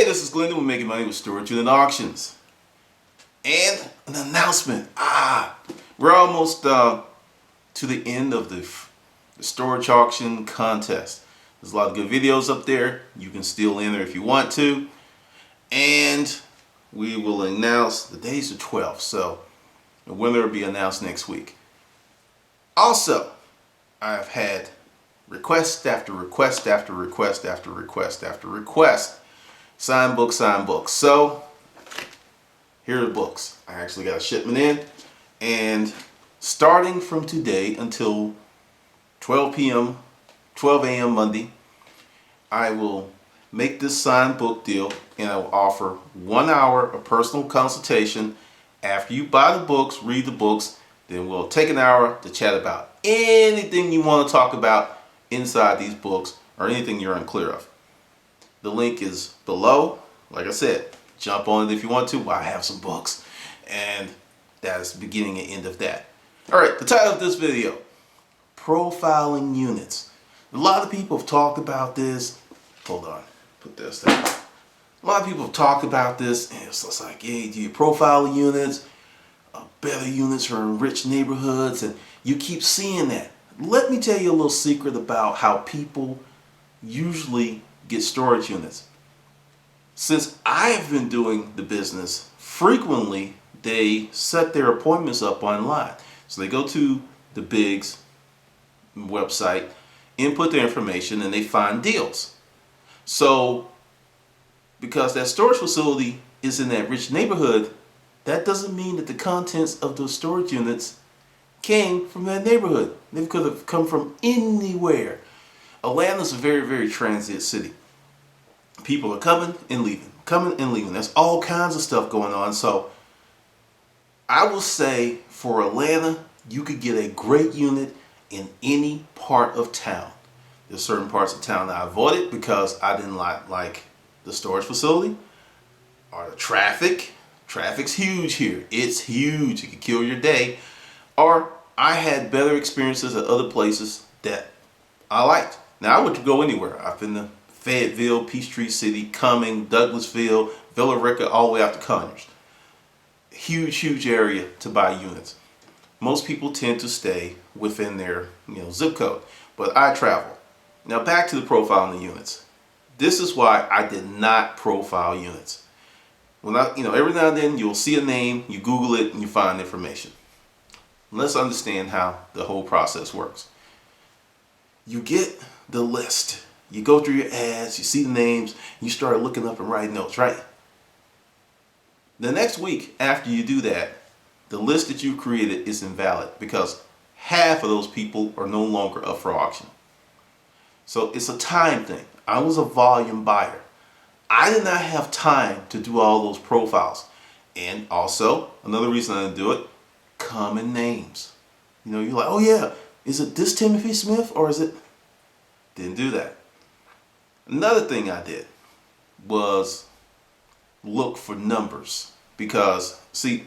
this is Glendon with Making Money with Storage Unit Auctions. And an announcement. We're almost to the end of the storage auction contest. There's a lot of good videos up there. You can still enter if you want to. And we will announce the days of 12. So the winner will be announced next week. Also, I've had request after request after request after request after request. Sign books, sign books. So here are the books. I actually got a shipment in, and starting from today until 12 a.m. Monday, I will make this signed book deal, and I will offer 1 hour of personal consultation. After you buy the books, read the books, then we'll take an hour to chat about anything you want to talk about inside these books or anything you're unclear of. The link is below. Like I said, jump on it if you want to. I have some books, and that's the beginning and end of that. Alright, the title of this video, profiling units. A lot of people have talked about this. Hold on, put this down. A lot of people have talked about this, and it's just like, hey, do you profile units? Better units are in rich neighborhoods, and you keep seeing that. Let me tell you a little secret about how people usually get storage units. Since I have been doing the business, frequently they set their appointments up online. So they go to the Biggs website, input their information, and they find deals. So because that storage facility is in that rich neighborhood, that doesn't mean that the contents of those storage units came from that neighborhood. They could have come from anywhere. Atlanta's a very, very transient city. People are coming and leaving, coming and leaving. There's all kinds of stuff going on. So I will say for Atlanta, you could get a great unit in any part of town. There's certain parts of town that I avoided because I didn't like the storage facility or the traffic. Traffic's huge here. It's huge. It could kill your day. Or I had better experiences at other places that I liked. Now I would go anywhere. I've been to Fayetteville, Peachtree City, Cumming, Douglasville, Villa Rica, all the way out to Conyers. Huge, huge area to buy units. Most people tend to stay within their zip code, but I travel. Now back to the profiling the units. This is why I did not profile units. When every now and then you'll see a name, you Google it, and you find information. Let's understand how the whole process works. You get the list. You go through your ads, you see the names, you start looking up and writing notes, right? The next week after you do that, the list that you created is invalid because half of those people are no longer up for auction. So it's a time thing. I was a volume buyer. I did not have time to do all those profiles. And also, another reason I didn't do it, common names. You're like, oh yeah, is it this Timothy Smith or is it? Didn't do that. Another thing I did was look for numbers. Because, see,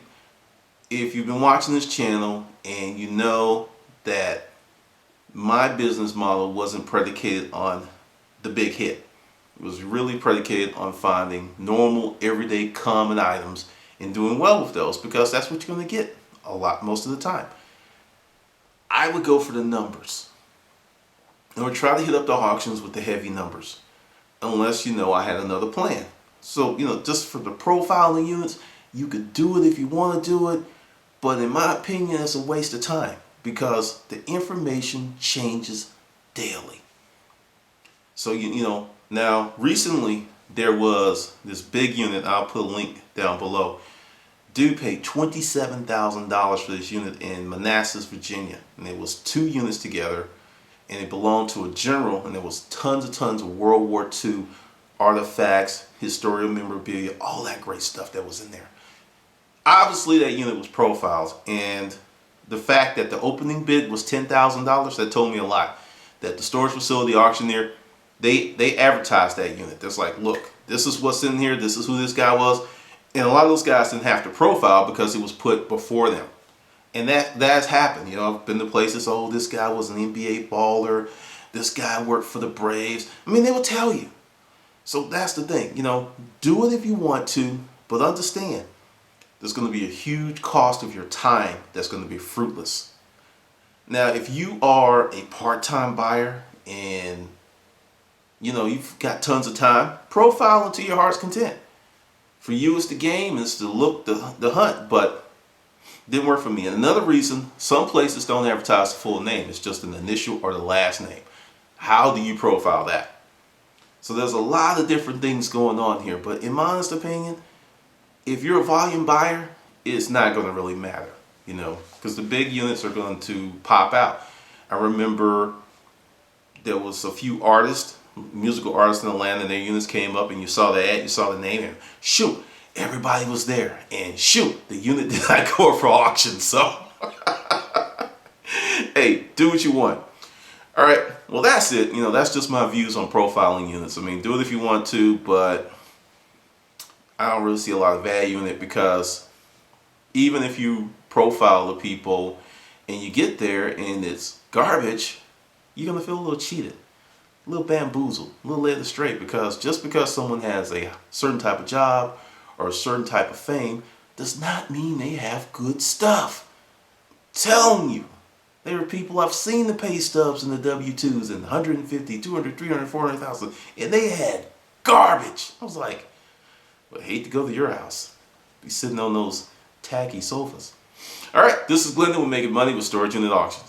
if you've been watching this channel and you know that my business model wasn't predicated on the big hit. It was really predicated on finding normal, everyday, common items and doing well with those because that's what you're going to get most of the time. I would go for the numbers. I would try to hit up the auctions with the heavy numbers unless I had another plan. So, just for the profiling units, you could do it if you want to do it, but in my opinion, it's a waste of time because the information changes daily. So, now recently there was this big unit, I'll put a link down below. Dude paid $27,000 for this unit in Manassas, Virginia. And it was 2 units together, and it belonged to a general, and there was tons of World War II artifacts, historical memorabilia, all that great stuff that was in there. Obviously that unit was profiled, and the fact that the opening bid was $10,000, that told me a lot. That the storage facility auctioneer, they advertised that unit. It's like, look, this is what's in here, this is who this guy was. And a lot of those guys didn't have to profile because it was put before them. And that's happened. I've been to places, oh, this guy was an NBA baller, this guy worked for the Braves. I mean, they will tell you. So that's the thing, do it if you want to, but understand there's going to be a huge cost of your time that's going to be fruitless. Now, if you are a part-time buyer and you've got tons of time, profile until your heart's content. For you, it's the game, it's the look, the hunt, but didn't work for me. And another reason, some places don't advertise the full name. It's just an initial or the last name. How do you profile that? So there's a lot of different things going on here, but in my honest opinion, if you're a volume buyer, it's not going to really matter, because the big units are going to pop out. I remember there was a few artists, musical artists in Atlanta, and their units came up, and you saw the ad, you saw the name, and shoot, everybody was there, and shoot, the unit did not go for auction. So, hey, do what you want. All right, well, that's it. That's just my views on profiling units. I mean, do it if you want to, but I don't really see a lot of value in it, because even if you profile the people and you get there and it's garbage, you're going to feel a little cheated, a little bamboozled, a little led astray, because just because someone has a certain type of job or a certain type of fame does not mean they have good stuff. I'm telling you. There are people, I've seen the pay stubs and the W-2s and 150, 200, 300, 400,000, and they had garbage. I was like, well, I hate to go to your house. Be sitting on those tacky sofas. All right, this is Glendon with Making Money with Storage Unit Auctions.